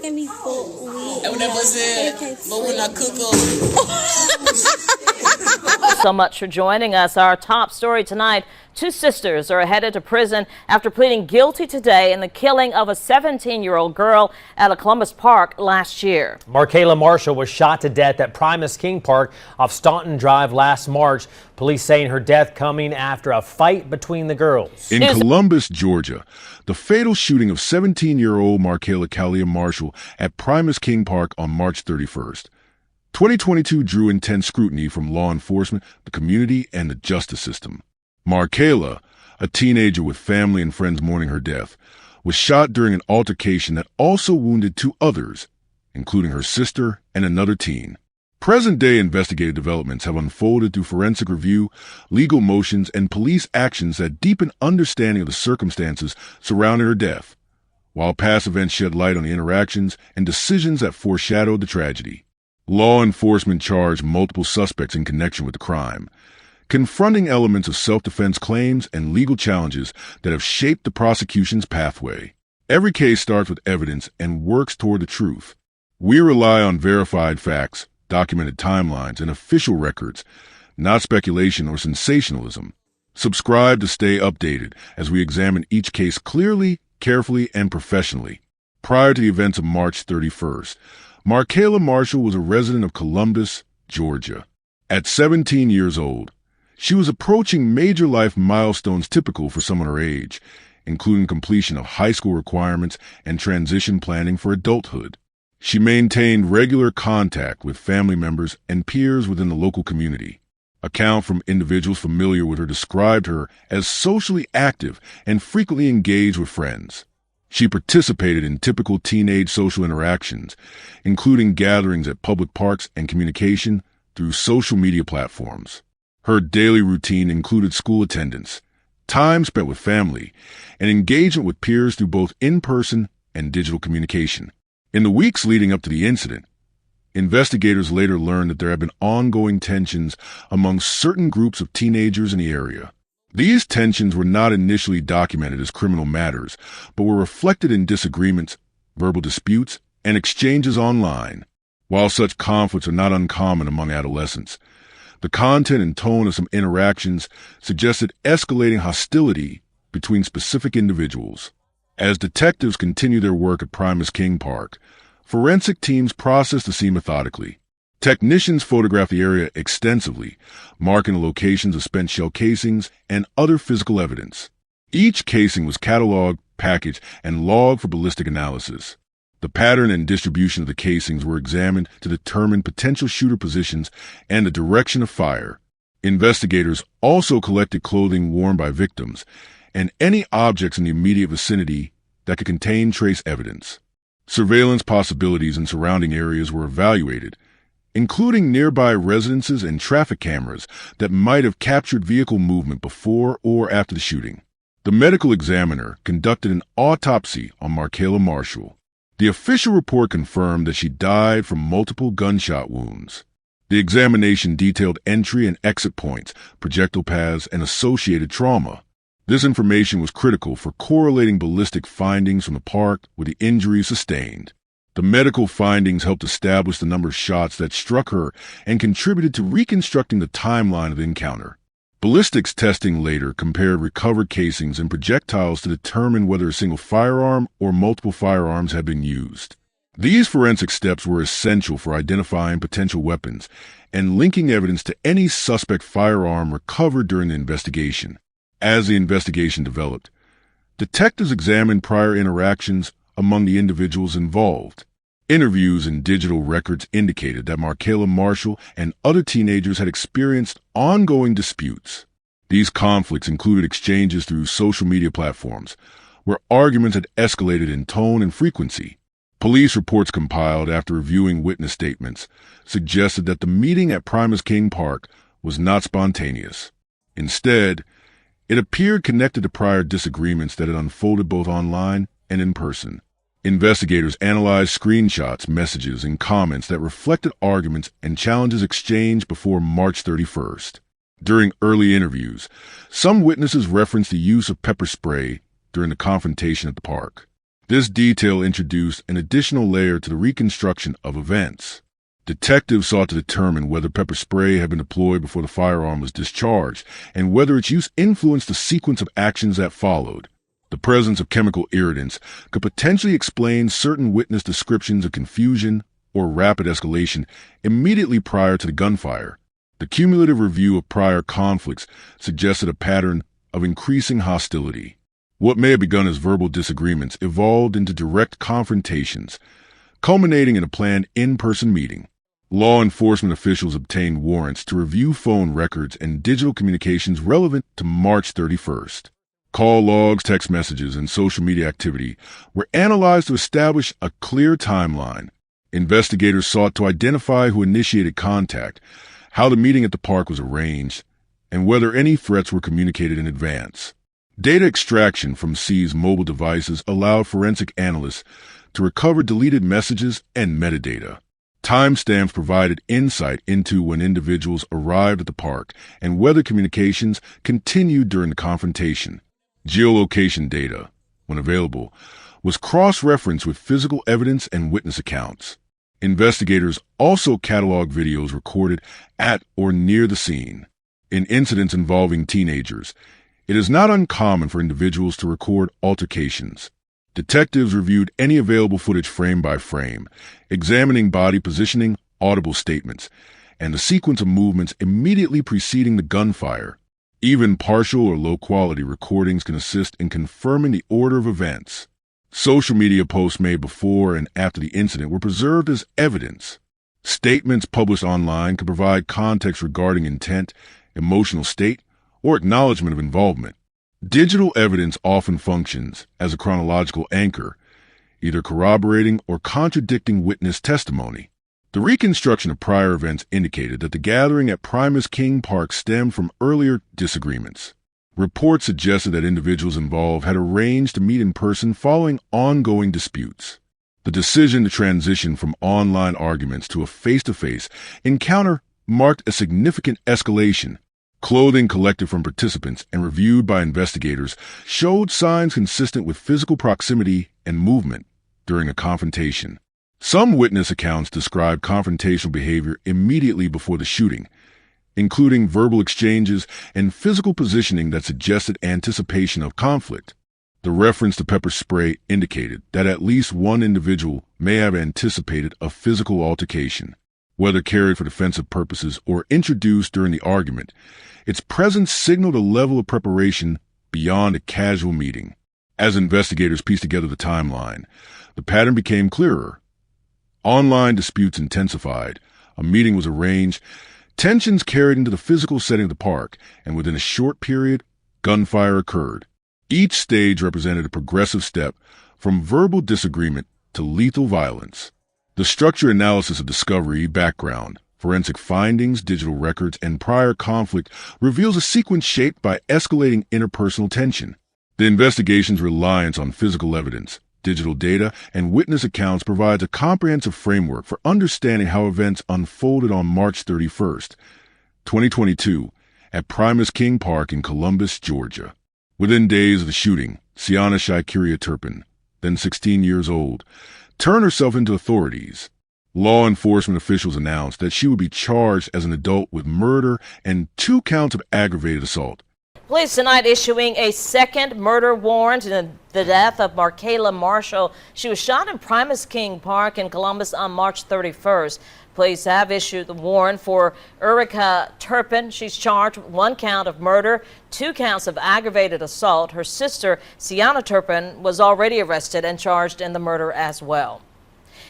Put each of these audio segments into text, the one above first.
can be full weed. And when that was it, but when I cook So much for joining us. Our top story tonight: two sisters are headed to prison after pleading guilty today in the killing of a 17-year-old girl at a Columbus park last year. Markayla Marshall was shot to death at Primus King Park off Staunton Drive last March. Police saying her death coming after a fight between the girls. In Columbus, Georgia, the fatal shooting of 17-year-old Markayla Marshall at Primus King Park on March 31st. 2022 drew intense scrutiny from law enforcement, the community, and the justice system. Markayla, a teenager with family and friends mourning her death, was shot during an altercation that also wounded two others, including her sister and another teen. Present-day investigative developments have unfolded through forensic review, legal motions, and police actions that deepen understanding of the circumstances surrounding her death, while past events shed light on the interactions and decisions that foreshadowed the tragedy. Law enforcement charged multiple suspects in connection with the crime, confronting elements of self-defense claims and legal challenges that have shaped the prosecution's pathway. Every case starts with evidence and works toward the truth. We rely on verified facts, documented timelines, and official records, not speculation or sensationalism. Subscribe to stay updated as we examine each case clearly, carefully, and professionally. Prior to the events of March 31st, Markayla Marshall was a resident of Columbus, Georgia. At 17 years old, she was approaching major life milestones typical for someone her age, including completion of high school requirements and transition planning for adulthood. She maintained regular contact with family members and peers within the local community. Accounts from individuals familiar with her described her as socially active and frequently engaged with friends. She participated in typical teenage social interactions, including gatherings at public parks and communication through social media platforms. Her daily routine included school attendance, time spent with family, and engagement with peers through both in-person and digital communication. In the weeks leading up to the incident, investigators later learned that there had been ongoing tensions among certain groups of teenagers in the area. These tensions were not initially documented as criminal matters, but were reflected in disagreements, verbal disputes, and exchanges online. While such conflicts are not uncommon among adolescents, the content and tone of some interactions suggested escalating hostility between specific individuals. As detectives continue their work at Primus King Park, forensic teams process the scene methodically. Technicians photographed the area extensively, marking the locations of spent shell casings and other physical evidence. Each casing was cataloged, packaged, and logged for ballistic analysis. The pattern and distribution of the casings were examined to determine potential shooter positions and the direction of fire. Investigators also collected clothing worn by victims and any objects in the immediate vicinity that could contain trace evidence. Surveillance possibilities in surrounding areas were evaluated, including nearby residences and traffic cameras that might have captured vehicle movement before or after the shooting. The medical examiner conducted an autopsy on Markayla Marshall. The official report confirmed that she died from multiple gunshot wounds. The examination detailed entry and exit points, projectile paths, and associated trauma. This information was critical for correlating ballistic findings from the park with the injuries sustained. The medical findings helped establish the number of shots that struck her and contributed to reconstructing the timeline of the encounter. Ballistics testing later compared recovered casings and projectiles to determine whether a single firearm or multiple firearms had been used. These forensic steps were essential for identifying potential weapons and linking evidence to any suspect firearm recovered during the investigation. As the investigation developed, detectives examined prior interactions among the individuals involved. Interviews and digital records indicated that Markayla Marshall and other teenagers had experienced ongoing disputes. These conflicts included exchanges through social media platforms, where arguments had escalated in tone and frequency. Police reports compiled after reviewing witness statements suggested that the meeting at Primus King Park was not spontaneous. Instead, it appeared connected to prior disagreements that had unfolded both online and in person. Investigators analyzed screenshots, messages, and comments that reflected arguments and challenges exchanged before March 31st. During early interviews, some witnesses referenced the use of pepper spray during the confrontation at the park. This detail introduced an additional layer to the reconstruction of events. Detectives sought to determine whether pepper spray had been deployed before the firearm was discharged and whether its use influenced the sequence of actions that followed. The presence of chemical irritants could potentially explain certain witness descriptions of confusion or rapid escalation immediately prior to the gunfire. The cumulative review of prior conflicts suggested a pattern of increasing hostility. What may have begun as verbal disagreements evolved into direct confrontations, culminating in a planned in-person meeting. Law enforcement officials obtained warrants to review phone records and digital communications relevant to March 31st. Call logs, text messages, and social media activity were analyzed to establish a clear timeline. Investigators sought to identify who initiated contact, how the meeting at the park was arranged, and whether any threats were communicated in advance. Data extraction from C's mobile devices allowed forensic analysts to recover deleted messages and metadata. Timestamps provided insight into when individuals arrived at the park and whether communications continued during the confrontation. Geolocation data, when available, was cross-referenced with physical evidence and witness accounts. Investigators also cataloged videos recorded at or near the scene. In incidents involving teenagers, it is not uncommon for individuals to record altercations. Detectives reviewed any available footage frame by frame, examining body positioning, audible statements, and the sequence of movements immediately preceding the gunfire. Even partial or low-quality recordings can assist in confirming the order of events. Social media posts made before and after the incident were preserved as evidence. Statements published online could provide context regarding intent, emotional state, or acknowledgement of involvement. Digital evidence often functions as a chronological anchor, either corroborating or contradicting witness testimony. The reconstruction of prior events indicated that the gathering at Primus King Park stemmed from earlier disagreements. Reports suggested that individuals involved had arranged to meet in person following ongoing disputes. The decision to transition from online arguments to a face-to-face encounter marked a significant escalation. Clothing collected from participants and reviewed by investigators showed signs consistent with physical proximity and movement during a confrontation. Some witness accounts described confrontational behavior immediately before the shooting, including verbal exchanges and physical positioning that suggested anticipation of conflict. The reference to pepper spray indicated that at least one individual may have anticipated a physical altercation. Whether carried for defensive purposes or introduced during the argument, its presence signaled a level of preparation beyond a casual meeting. As investigators pieced together the timeline, the pattern became clearer. Online disputes intensified, a meeting was arranged, tensions carried into the physical setting of the park, and within a short period, gunfire occurred. Each stage represented a progressive step from verbal disagreement to lethal violence. The structure analysis of discovery, background, forensic findings, digital records, and prior conflict reveals a sequence shaped by escalating interpersonal tension. The investigation's reliance on physical evidence, digital data, and witness accounts provides a comprehensive framework for understanding how events unfolded on March 31st, 2022, at Primus King Park in Columbus, Georgia. Within days of the shooting, Siana Shaikiria Turpin, then 16 years old, turned herself into authorities. Law enforcement officials announced that she would be charged as an adult with murder and 2 counts of aggravated assault. Police tonight issuing a second murder warrant in the death of Markayla Marshall. She was shot in Primus King Park in Columbus on March 31st. Police have issued the warrant for Erica Turpin. She's charged with 1 count of murder, 2 counts of aggravated assault. Her sister, Siana Turpin, was already arrested and charged in the murder as well.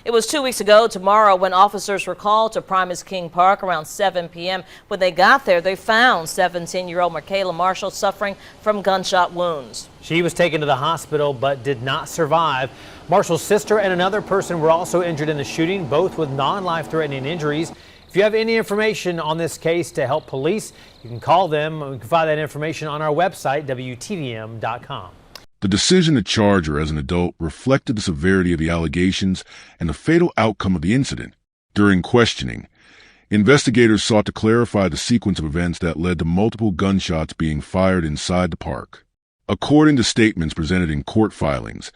It was 2 weeks ago tomorrow when officers were called to Primus King Park around 7 p.m. When they got there, they found 17-year-old Markayla Marshall suffering from gunshot wounds. She was taken to the hospital but did not survive. Marshall's sister and another person were also injured in the shooting, both with non-life-threatening injuries. If you have any information on this case to help police, you can call them. We can find that information on our website, WTVM.com. The decision to charge her as an adult reflected the severity of the allegations and the fatal outcome of the incident. During questioning, investigators sought to clarify the sequence of events that led to multiple gunshots being fired inside the park. According to statements presented in court filings,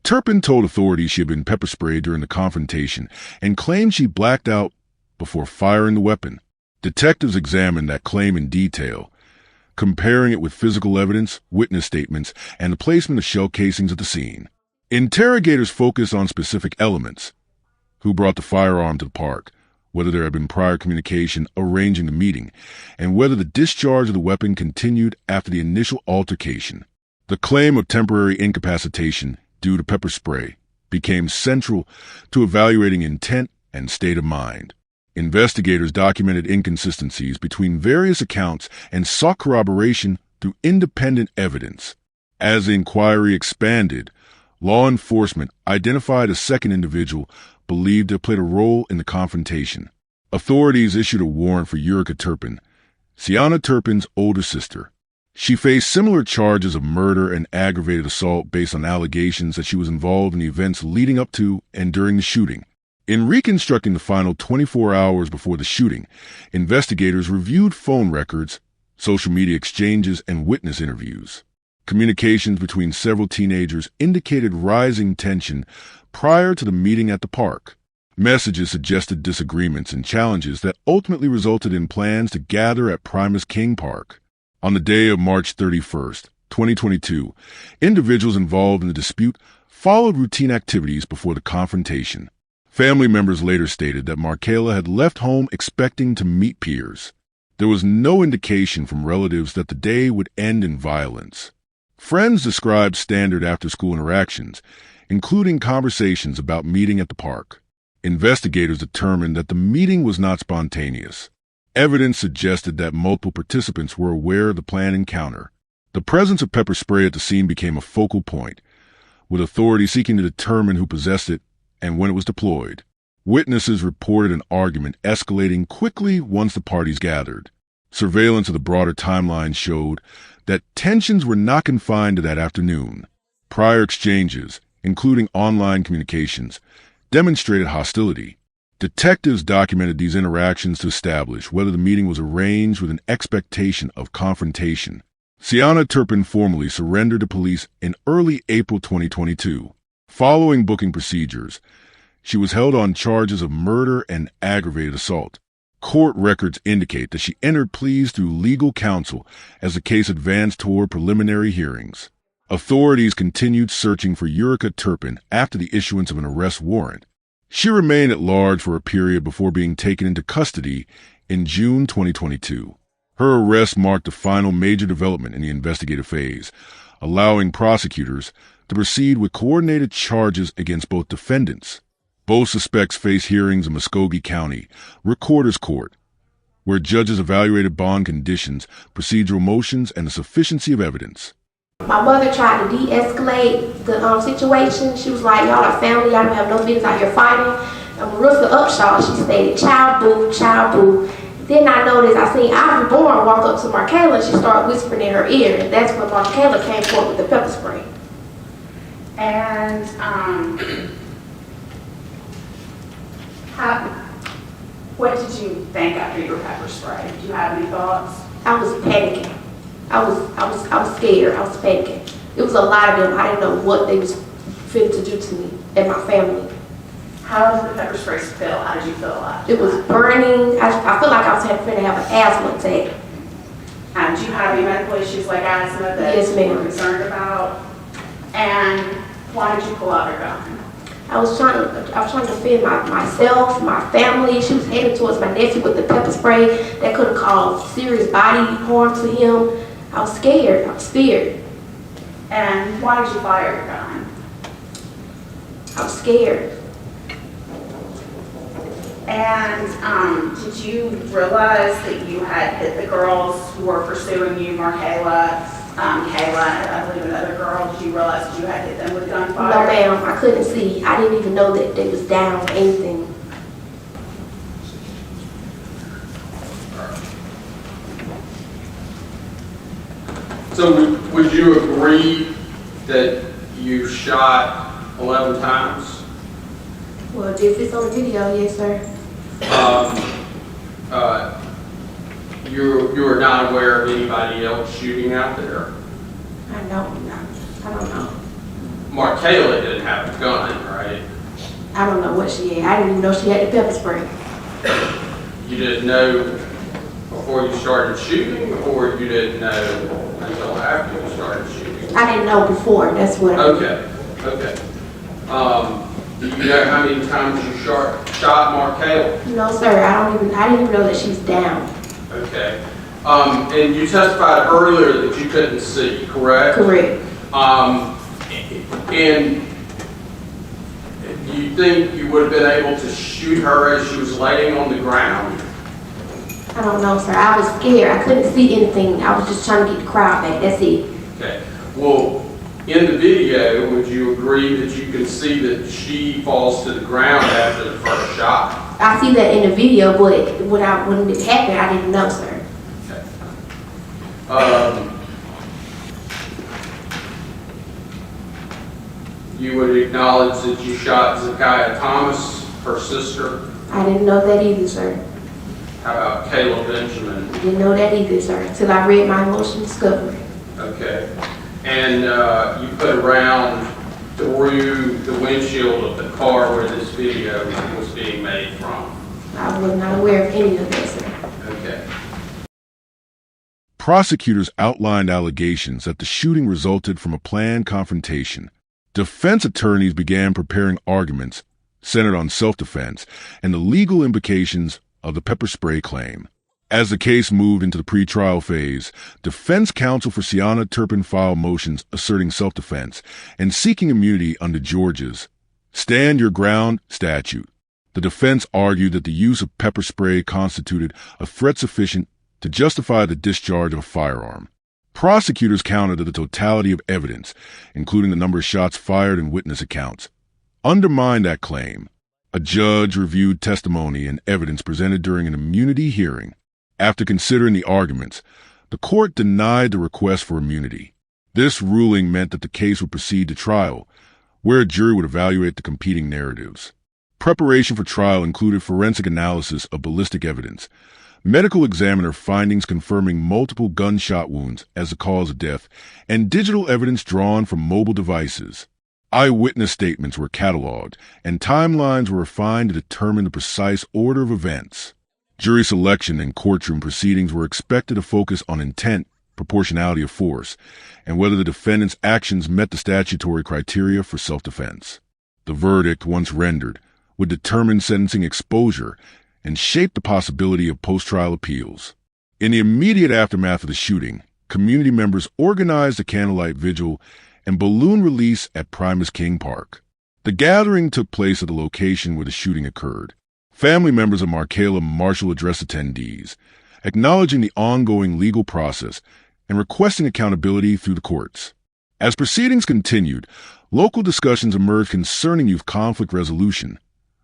Turpin told authorities she had been pepper sprayed during the confrontation and claimed she blacked out before firing the weapon. Detectives examined that claim in detail, comparing it with physical evidence, witness statements, and the placement of shell casings at the scene. Interrogators focused on specific elements: who brought the firearm to the park, whether there had been prior communication arranging the meeting, and whether the discharge of the weapon continued after the initial altercation. The claim of temporary incapacitation due to pepper spray became central to evaluating intent and state of mind. Investigators documented inconsistencies between various accounts and sought corroboration through independent evidence. As the inquiry expanded, law enforcement identified a second individual believed to have played a role in the confrontation. Authorities issued a warrant for Eureka Turpin, Sienna Turpin's older sister. She faced similar charges of murder and aggravated assault based on allegations that she was involved in the events leading up to and during the shooting. In reconstructing the final 24 hours before the shooting, investigators reviewed phone records, social media exchanges, and witness interviews. Communications between several teenagers indicated rising tension prior to the meeting at the park. Messages suggested disagreements and challenges that ultimately resulted in plans to gather at Primus King Park. On the day of March 31st, 2022, individuals involved in the dispute followed routine activities before the confrontation. Family members later stated that Markayla had left home expecting to meet peers. There was no indication from relatives that the day would end in violence. Friends described standard after-school interactions, including conversations about meeting at the park. Investigators determined that the meeting was not spontaneous. Evidence suggested that multiple participants were aware of the planned encounter. The presence of pepper spray at the scene became a focal point, with authorities seeking to determine who possessed it and when it was deployed. Witnesses reported an argument escalating quickly once the parties gathered. Surveillance of the broader timeline showed that tensions were not confined to that afternoon. Prior exchanges, including online communications, demonstrated hostility. Detectives documented these interactions to establish whether the meeting was arranged with an expectation of confrontation. Sienna Turpin formally surrendered to police in early April 2022. Following booking procedures, she was held on charges of murder and aggravated assault. Court records indicate that she entered pleas through legal counsel as the case advanced toward preliminary hearings. Authorities continued searching for Eureka Turpin after the issuance of an arrest warrant. She remained at large for a period before being taken into custody in June 2022. Her arrest marked the final major development in the investigative phase, allowing prosecutors to proceed with coordinated charges against both defendants. Both suspects face hearings in Muskogee County Recorder's Court, where judges evaluated bond conditions, procedural motions, and the sufficiency of evidence. My mother tried to de-escalate the situation. She was like, y'all are family, y'all don't have no business out here fighting. And Marissa Upshaw, she stated, child boo, child boo. Then I noticed, I seen Ivy Bourne walk up to Markayla and she started whispering in her ear. And that's when Markayla came forward with the pepper spray. And what did you think after your pepper spray? Did you have any thoughts? I was panicking. I was scared. I was panicking. It was a lot of them. I didn't know what they was fit to do to me and my family. How did the pepper spray feel? How did you feel after? It was burning. I feel like I was going to have an asthma attack. Do you have any medical issues like asthma that yes, ma'am. you were concerned about? And why did you pull out your gun? I was trying to defend myself, my family. She was headed towards my nephew with the pepper spray that could have caused serious body harm to him. I was scared. I was feared. And why did you fire your gun? I was scared. And did you realize that you had hit the girls who were pursuing you, Markayla, Kayla, and I believe another girl? Did you realize that you had hit them with gunfire? No, ma'am. I couldn't see. I didn't even know that they was down or anything. So would you agree that you shot 11 times? Well, if it's on video, yes, sir. You are not aware of anybody else shooting out there? I don't know. Markayla didn't have a gun, right? I don't know what she had. I didn't even know she had the pepper spray. You didn't know before you started shooting, or you didn't know until after you started shooting? I didn't know before. That's what I Okay, okay. Do you know how many times you shot Markayla? No, sir. I didn't even know that she's down. Okay. And you testified earlier that you couldn't see, correct? Correct. And do you think you would have been able to shoot her as she was laying on the ground? I don't know, sir. I was scared. I couldn't see anything. I was just trying to get the crowd back. That's it. Okay. Well, in the video, would you agree that you can see that she falls to the ground after the first shot? I see that in the video, but when it happened, I didn't know, sir. Okay. You would acknowledge that you shot Zakiya Thomas, her sister? I didn't know that either, sir. How about Kayla Benjamin? I didn't know that either, sir, until I read my emotional discovery. Okay. And you put a round through the windshield of the car where this video was being made from? I was not aware of any of that, sir. Okay. Prosecutors outlined allegations that the shooting resulted from a planned confrontation. Defense attorneys began preparing arguments centered on self-defense and the legal implications of the pepper spray claim. As the case moved into the pretrial phase, defense counsel for Sienna Turpin filed motions asserting self-defense and seeking immunity under Georgia's Stand Your Ground statute. The defense argued that the use of pepper spray constituted a threat sufficient to justify the discharge of a firearm. Prosecutors countered that the totality of evidence, including the number of shots fired and witness accounts, undermined that claim. A judge reviewed testimony and evidence presented during an immunity hearing. After considering the arguments, the court denied the request for immunity. This ruling meant that the case would proceed to trial, where a jury would evaluate the competing narratives. Preparation for trial included forensic analysis of ballistic evidence, medical examiner findings confirming multiple gunshot wounds as the cause of death, and digital evidence drawn from mobile devices. Eyewitness statements were cataloged, and timelines were refined to determine the precise order of events. Jury selection and courtroom proceedings were expected to focus on intent, proportionality of force, and whether the defendant's actions met the statutory criteria for self-defense. The verdict, once rendered, would determine sentencing exposure and shape the possibility of post-trial appeals. In the immediate aftermath of the shooting, community members organized a candlelight vigil and balloon release at Primus King Park. The gathering took place at the location where the shooting occurred. Family members of Markayla Marshall addressed attendees, acknowledging the ongoing legal process and requesting accountability through the courts. As proceedings continued, local discussions emerged concerning youth conflict resolution,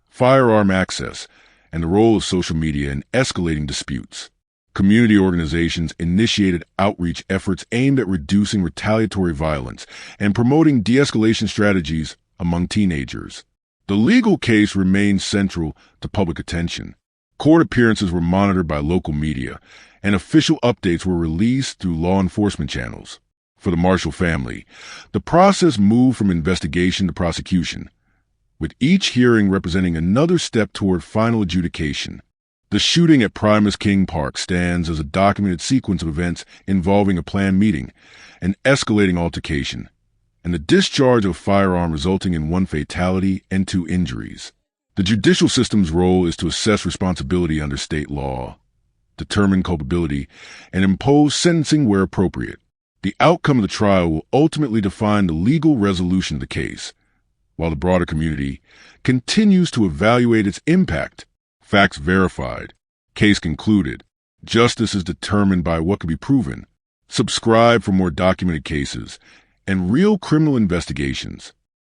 firearm access, and the role of social media in escalating disputes. Community organizations initiated outreach efforts aimed at reducing retaliatory violence and promoting de-escalation strategies among teenagers. The legal case remained central to public attention. Court appearances were monitored by local media, and official updates were released through law enforcement channels. For the Marshall family, the process moved from investigation to prosecution, with each hearing representing another step toward final adjudication. The shooting at Primus King Park stands as a documented sequence of events involving a planned meeting, an escalating altercation, and the discharge of a firearm resulting in 1 fatality and 2 injuries. The judicial system's role is to assess responsibility under state law, determine culpability, and impose sentencing where appropriate. The outcome of the trial will ultimately define the legal resolution of the case, while the broader community continues to evaluate its impact. Facts verified. Case concluded. Justice is determined by what can be proven. Subscribe for more documented cases and real criminal investigations.